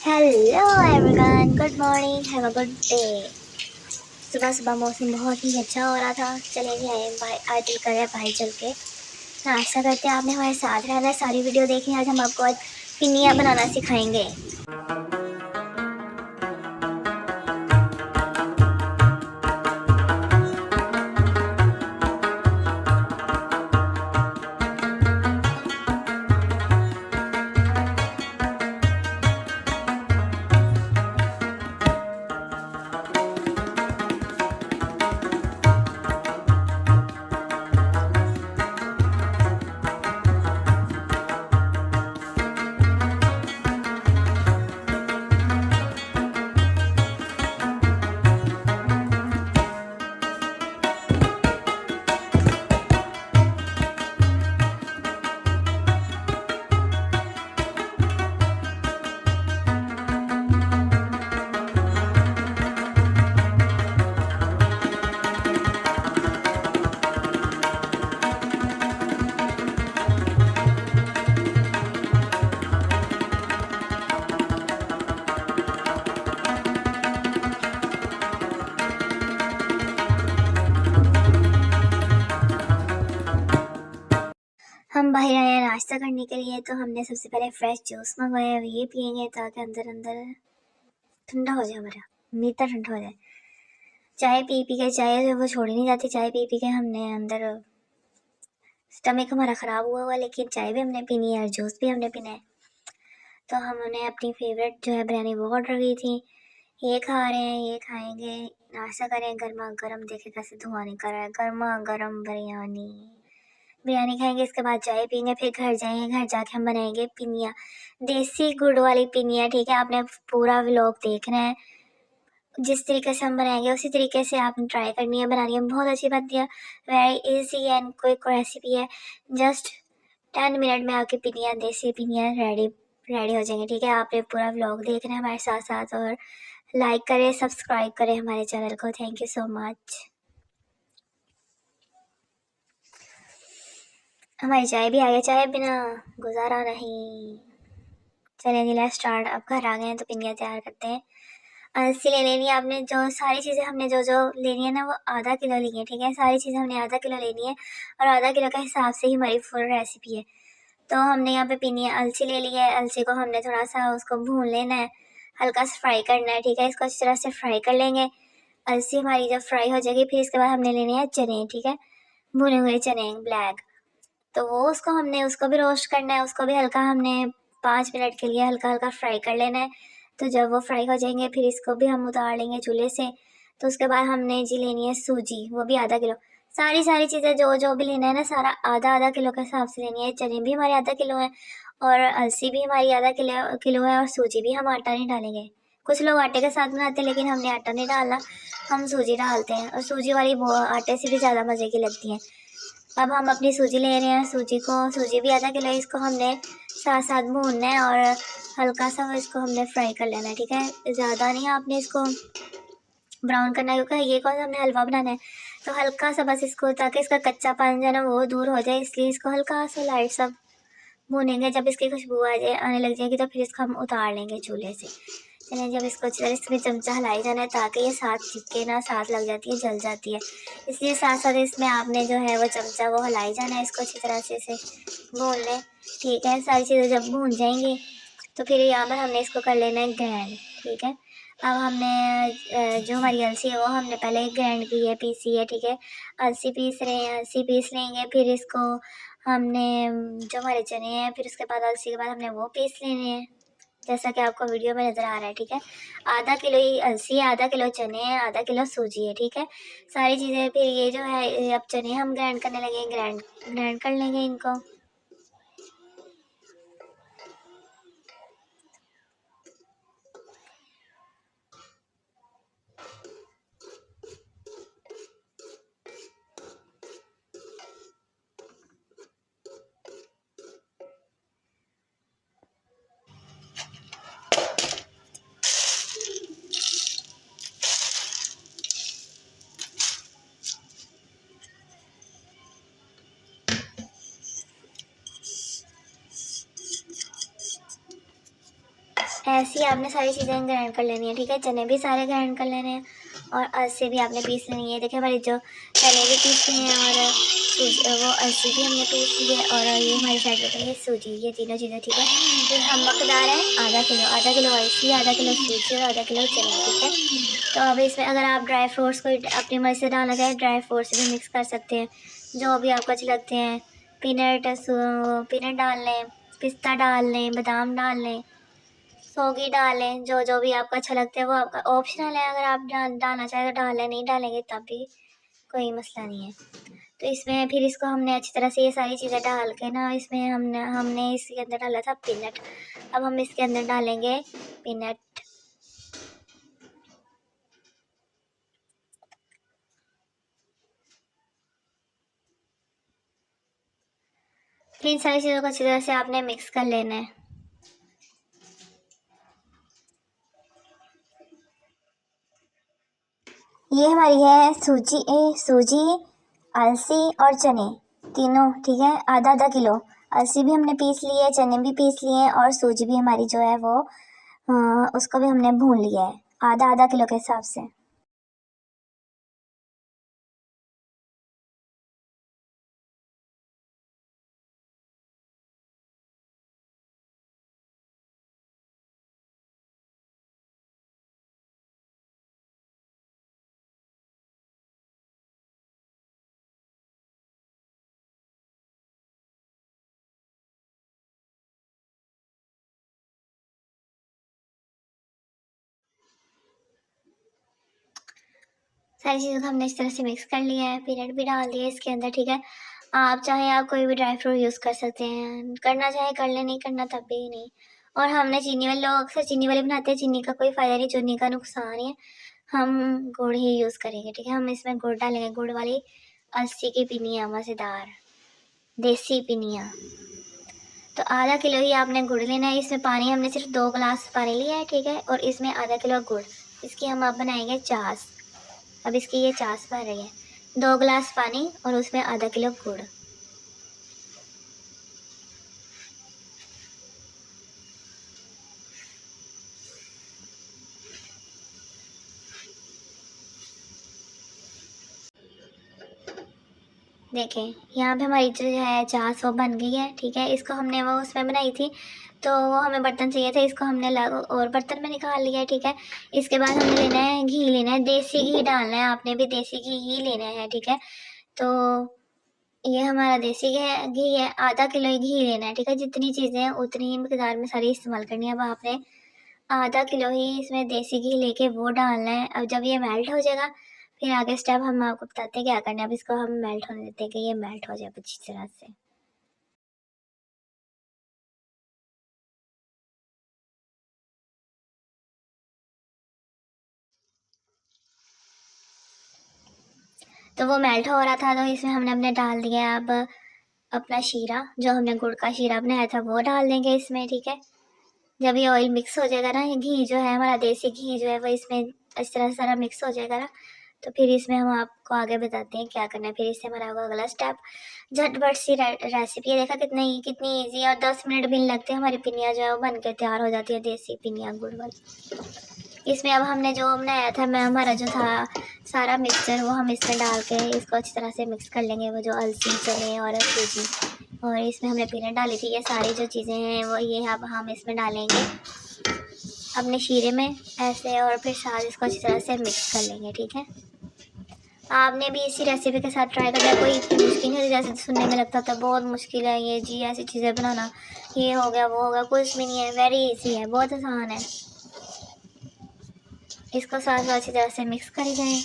Hello everyone, good morning, have a good day. सुबह सुबह मौसम बहुत ही अच्छा हो रहा था। चले जी आए भाई, आज दिल कर रहा है भाई चल के नाश्ता करते हैं। आपने हमारे साथ रहना है, सारी वीडियो देखनी। आज हम आपको आज पिनिया बनाना सिखाएंगे। हम बाहर आए हैं नाश्ता करने के लिए, तो हमने सबसे पहले फ्रेश जूस मंगवाया। अब ये पियेंगे ताकि अंदर अंदर ठंडा हो जाए, हमारा मीठा ठंडा हो जाए। चाय पी पी के, चाय जो वो छोड़ी नहीं जाती, चाय पी पी के हमने अंदर स्टमक हमारा ख़राब हुआ हुआ। लेकिन चाय भी हमने पीनी है और जूस भी हमने पीना है। तो हमने अपनी फेवरेट जो है बिरयानी वो ऑर्डर की थी। ये खा रहे हैं, ये खाएंगे, नाश्ता करें। गर्मा गर्म देखे कैसे धुआं निकल रहा है, गर्मा गर्म बिरयानी। बिरयानी खाएंगे, इसके बाद चाय पीएंगे, फिर घर जाएंगे। घर जाके हम बनाएंगे पिनिया, देसी गुड़ वाली पिनिया। ठीक है, आपने पूरा व्लॉग देखना है। जिस तरीके से हम बनाएंगे उसी तरीके से आपने ट्राई करनी है, बनानी है। बहुत अच्छी बनती है, very easy and quick recipe है। जस्ट 10 मिनट में आपकी पिनिया, देसी पिनिया रेडी रेडी हो जाएंगे। ठीक है, आपने पूरा व्लॉग देखना है हमारे साथ साथ, और लाइक करें, सब्सक्राइब करें हमारे चैनल को। Thank you so much. हमारी चाय भी आ गई, चाय बिना गुजारा नहीं। चलिए जी, लेट्स स्टार्ट। अब घर आ गए हैं तो पिनिया तैयार करते हैं। अलसी ले लेनी है आपने। जो सारी चीज़ें हमने जो जो लेनी है ना, वो आधा किलो ली है। ठीक है, सारी चीज़ें हमने आधा किलो लेनी है, और आधा किलो के हिसाब से ही हमारी फुल रेसिपी है। तो हमने यहाँ पे पिनिया अलसी ले ली है। अलसी को हमने थोड़ा सा उसको भून लेना है, हल्का सा फ्राई करना है। ठीक है, इसको अच्छी तरह से फ्राई कर लेंगे। अलसी हमारी जब फ्राई हो जाएगी, फिर इसके बाद हमने लेने हैं चने। ठीक है, भुने हुए चने ब्लैक। तो वो उसको भी रोस्ट करना है। उसको भी हल्का हमने 5 मिनट के लिए हल्का हल्का फ्राई कर लेना है। तो जब वो फ्राई हो जाएंगे, फिर इसको भी हम उतार लेंगे चूल्हे से। तो उसके बाद हमने जी लेनी है सूजी, वो भी आधा किलो। सारी सारी चीज़ें जो जो भी लेना है ना, सारा आधा आधा किलो के हिसाब से लेनी है। चने भी हमारे आधा किलो है, और अलसी भी हमारी आधा किलो किलो है, और सूजी भी। हम आटा नहीं डालेंगे, कुछ लोग आटे के साथ बनाते हैं, लेकिन हमने आटा नहीं डालना, हम सूजी डालते हैं। और सूजी वाली वो आटे से भी ज़्यादा मज़े की लगती है। अब हम अपनी सूजी ले रहे हैं। सूजी भी आधा किलो है, इसको हमने साथ साथ भूनना है, और हल्का सा इसको हमने फ्राई कर लेना है। ठीक है, ज़्यादा नहीं आपने इसको ब्राउन करना है, क्योंकि ये कौन सा हमने हलवा बनाना है। तो हल्का सा बस इसको, ताकि इसका कच्चापन जो है ना वो दूर हो जाए, इसलिए इसको हल्का सा लाइट सा भूनेंगे। जब इसकी खुशबू आ जाए, आने लग जाएगी, तो फिर इसको हम उतार लेंगे चूल्हे से। चलिए, जब इसको अच्छी तरह इसमें चमचा हिलाई जाना है, ताकि ये साथ चिपके ना, साथ लग जाती है, जल जाती है। इसलिए साथ साथ इसमें आपने जो है वो चमचा वो हिलाई जाना है। इसको अच्छी तरह से इसे भून लें। ठीक है, सारी चीज़ें जब भून जाएंगी, तो फिर यहाँ पर हमने इसको कर लेना है ग्रैंड। ठीक है, अब हमने जो हमारी अलसी है वो हमने पहले ग्राइंड की है, पीसी है। ठीक है, अलसी पीस रहे हैं, अलसी पीस लेंगे। फिर इसको हमने जो हमारे चने हैं, फिर उसके बाद अलसी के बाद हमने वो पीस लेने हैं, जैसा कि आपको वीडियो में नज़र आ रहा है। ठीक है, आधा किलो ही अलसी है, आधा किलो चने हैं, आधा किलो सूजी है। ठीक है, सारी चीज़ें। फिर ये जो है, अब चने हम ग्राइंड करने लगे, ग्राइंड ग्राइंड कर लेंगे इनको। ऐसे ही आपने सारी चीज़ें ग्राइंड कर लेनी है, ठीक है। चने भी सारे ग्राइंड कर लेने हैं और अरसे भी आपने पीस लेनी है। देखिए हमारी जो चने भी पीस लिए हैं और वो अरसे भी हमने पीस लिए और ये हमारी साइड पे है सूजी, ये तीनों चीज़ें, ठीक है। ये हम मकदार है आधा किलो अरसी, आधा किलो सूजी और आधा किलो चने, ठीक है। तो अब इसमें अगर आप ड्राई फ्रूट्स को अपनी मर्ज़ी से डालना चाहें, ड्राई फ्रूट्स भी मिक्स कर सकते हैं, जो भी आपको अच्छे लगते हैं। पीनट डाल लें, पिस्ता डाल लें, बादाम डाल लें, सौगी डालें, जो जो भी आपको अच्छा लगता है वो आपका ऑप्शनल है। अगर आप डालना चाहें तो डालें, नहीं डालेंगे तब भी कोई मसला नहीं है। तो इसमें फिर इसको हमने अच्छी तरह से ये सारी चीज़ें डाल के ना, इसमें हमने इसके अंदर डाला था पीनट। अब हम इसके अंदर डालेंगे पीनट। फिर इन सारी चीज़ों को अच्छी तरह से आपने मिक्स कर लेना है। ये हमारी है सूजी, अलसी और चने तीनों, ठीक है। आधा आधा किलो अलसी भी हमने पीस ली है, चने भी पीस लिए हैं और सूजी भी हमारी जो है वो उसको भी हमने भून लिया है आधा आधा किलो के हिसाब से। सारी चीज़ों को हमने इस तरह से मिक्स कर लिया है, पीनट भी डाल दिया इसके अंदर, ठीक है। आप चाहे आप कोई भी ड्राई फ्रूट यूज़ कर सकते हैं, करना चाहे कर ले, नहीं करना तब भी नहीं। और हमने चीनी वाले लोग अक्सर चीनी वाले बनाते हैं, चीनी का कोई फ़ायदा नहीं, चीनी का नुकसान है। हम गुड़ ही यूज़ करेंगे, ठीक है। हम इसमें गुड़ डालेंगे, गुड़ वाली अलसी की पिनिया, मज़ेदार देसी पिनिया। तो आधा किलो ही आपने गुड़ लेना है। इसमें पानी हमने सिर्फ 2 गिलास पानी लिया है, ठीक है। और इसमें आधा किलो गुड़, इसकी हम अब बनाएंगे चाश। अब इसकी ये चाश बन रही है, 2 गिलास पानी और उसमें आधा किलो गुड़। देखें यहाँ पे हमारी जो है चाश वो बन गई है, ठीक है। इसको हमने वो उसमें बनाई थी, तो वो हमें बर्तन चाहिए था, इसको हमने और बर्तन में निकाल लिया है, ठीक है। इसके बाद हमें लेना है घी, लेना है देसी घी डालना है, आपने भी देसी घी ही लेना है, ठीक है। तो ये हमारा देसी घी है, आधा किलो ही घी लेना है, ठीक है। जितनी चीज़ें हैं उतनी ही मकदार में सारी इस्तेमाल करनी है। अब आपने आधा किलो ही इसमें देसी घी लेके वो डालना है। अब जब ये मेल्ट हो जाएगा फिर आगे स्टेप हम आपको बताते हैं क्या करना है। अब इसको हम मेल्ट होने देते हैं कि ये मेल्ट हो जाए अच्छी तरह से। तो वो मेल्ट हो रहा था, तो इसमें हमने अपने डाल दिया अब अपना शीरा, जो हमने गुड़ का शीरा बनाया था वो डाल देंगे इसमें, ठीक है। जब ये ऑयल मिक्स हो जाएगा ना, ये घी जो है हमारा देसी घी जो है वो इसमें इस तरह से सारा मिक्स हो जाएगा ना, तो फिर इसमें हम आपको आगे बताते हैं क्या करना है। फिर इससे हमारा होगा अगला स्टेप। झटपट सी रेसिपी है, देखा कितनी ईजी है और 10 मिनट भी नहीं लगते, हमारी पिनिया जो है वो बन के तैयार हो जाती है, देसी पिनिया गुड़ वाली। इसमें अब हमने जो बनाया था, मैं हमारा जो था सारा मिक्सचर वो हम इसमें डाल के इसको अच्छी तरह से मिक्स कर लेंगे, वो जो अलसी चने और सूजी और इसमें हमने पीनट डाली थी, ये सारी जो चीज़ें हैं वो ये अब हम इसमें डालेंगे अपने शीरे में ऐसे, और फिर साथ इसको अच्छी तरह से मिक्स कर लेंगे, ठीक है। आपने भी इसी रेसिपी के साथ ट्राई करना, कोई इतनी मुश्किल नहीं होती जैसे सुनने में लगता था बहुत मुश्किल है ये जी ऐसी चीज़ें बनाना, ये हो गया वो हो गया, कुछ भी नहीं है, वेरी इजी है, बहुत आसान है। इसको साथ साथ अच्छी तरह से मिक्स कर जाएं।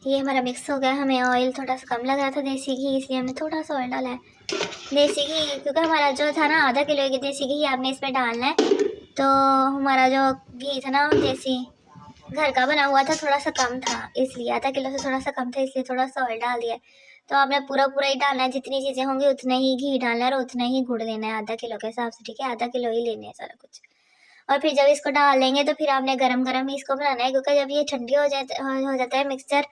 ये हमारा मिक्स हो गया। हमें ऑयल थोड़ा सा कम लग रहा था देसी घी, इसलिए हमने थोड़ा सा ऑयल डाला है देसी घी, क्योंकि हमारा जो था ना आधा किलो की देसी घी आपने इसमें डालना है। तो हमारा जो घी था ना देसी घर का बना हुआ था, थोड़ा सा कम था, इसलिए आधा किलो से थोड़ा सा कम था, इसलिए थोड़ा सा ऑयल डाल दिया। तो आपने पूरा पूरा ही डालना है, जितनी चीज़ें होंगी उतना ही घी डालना है और उतना ही गुड़ लेना है आधा किलो के हिसाब से, ठीक है? आधा किलो ही लेने हैं सारा कुछ। और फिर जब इसको डाल लेंगे तो फिर आपने गरम गरम ही इसको बनाना है, क्योंकि जब ये ठंडी हो जाता है मिक्सचर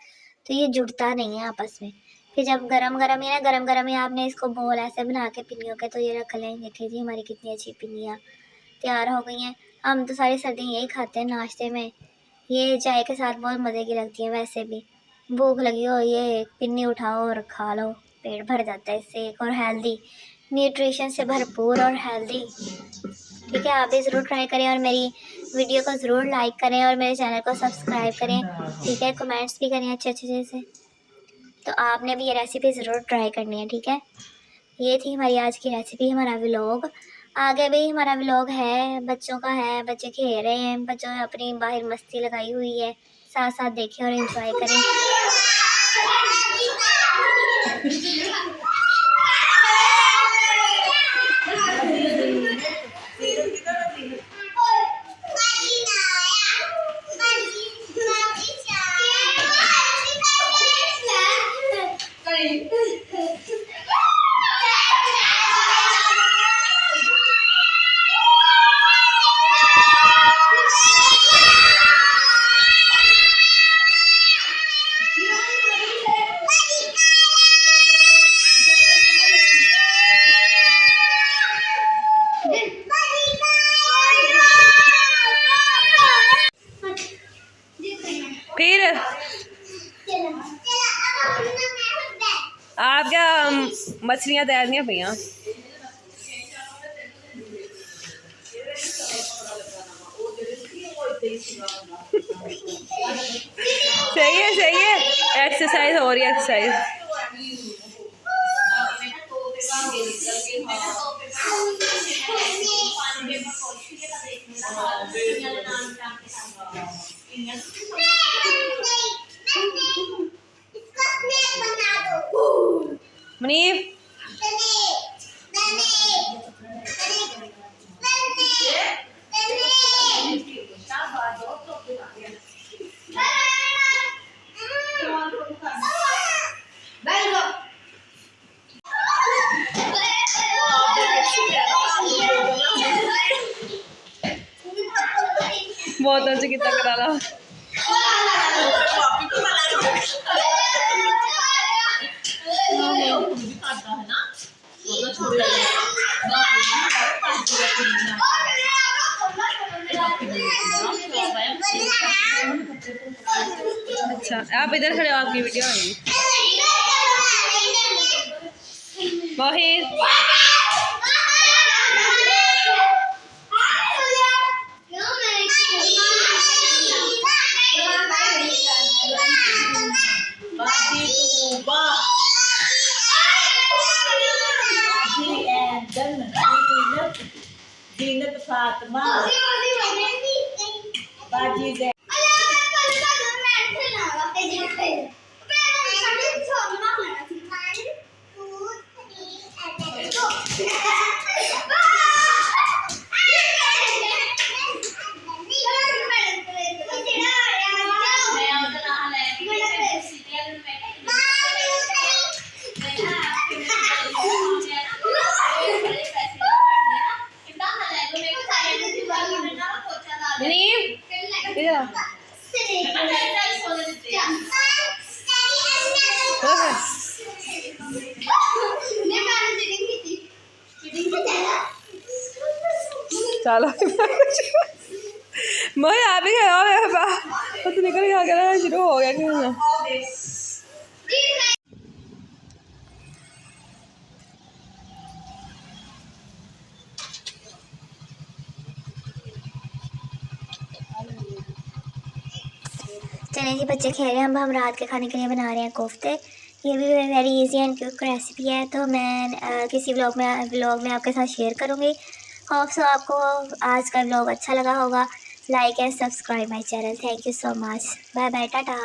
तो ये जुड़ता नहीं है आपस में। फिर जब गरम गरम ही ना गरम गरम ही आपने इसको बोल ऐसे बना के पिन्नियों के तो ये रख लें। देखिए जी हमारी कितनी अच्छी पिन्नियाँ तैयार हो गई हैं। हम तो सारी सर्दी यही खाते हैं नाश्ते में, ये चाय के साथ बहुत मज़े की लगती है। वैसे भी भूख लगी हो ये पिन्नी उठाओ और खा लो, पेट भर जाता है इससे। एक और हेल्दी, न्यूट्रिशन से भरपूर और हेल्दी, ठीक है? आप भी ज़रूर ट्राई करें और मेरी वीडियो को ज़रूर लाइक करें और मेरे चैनल को सब्सक्राइब करें, ठीक है? कमेंट्स भी करें अच्छे अच्छे से। तो आपने भी ये रेसिपी ज़रूर ट्राई करनी है, ठीक है? ये थी हमारी आज की रेसिपी, हमारा व्लॉग। आगे भी हमारा व्लॉग है, बच्चों का है, बच्चे खेल रहे हैं, बच्चों ने अपनी बाहर मस्ती लगाई हुई है, साथ साथ देखें और एंजॉय करें। फिर आप क्या मछलियाँ तैरनियाँ पईयां सही है एक्सरसाइज हो रही है एक्सरसाइज। मुनीफ बहुत अच्छी कितना करा ला अच्छा आप इधर खड़े हो, आपकी वीडियो आएगी। मोहित जीनत फातिमा बाजी दे चलो मैं आप ही गया तो निकल गया शुरू हो गया खेलना। चलिए जी बच्चे खेल रहे हैं, हम रात के खाने के लिए बना रहे हैं कोफ्ते। ये भी very easy and quick recipe है, तो मैं किसी व्लॉग में आपके साथ शेयर करूँगी। होप सो आपको आज का व्लॉग अच्छा लगा होगा। Like and subscribe my channel. Thank you so much. Bye bye, Tata.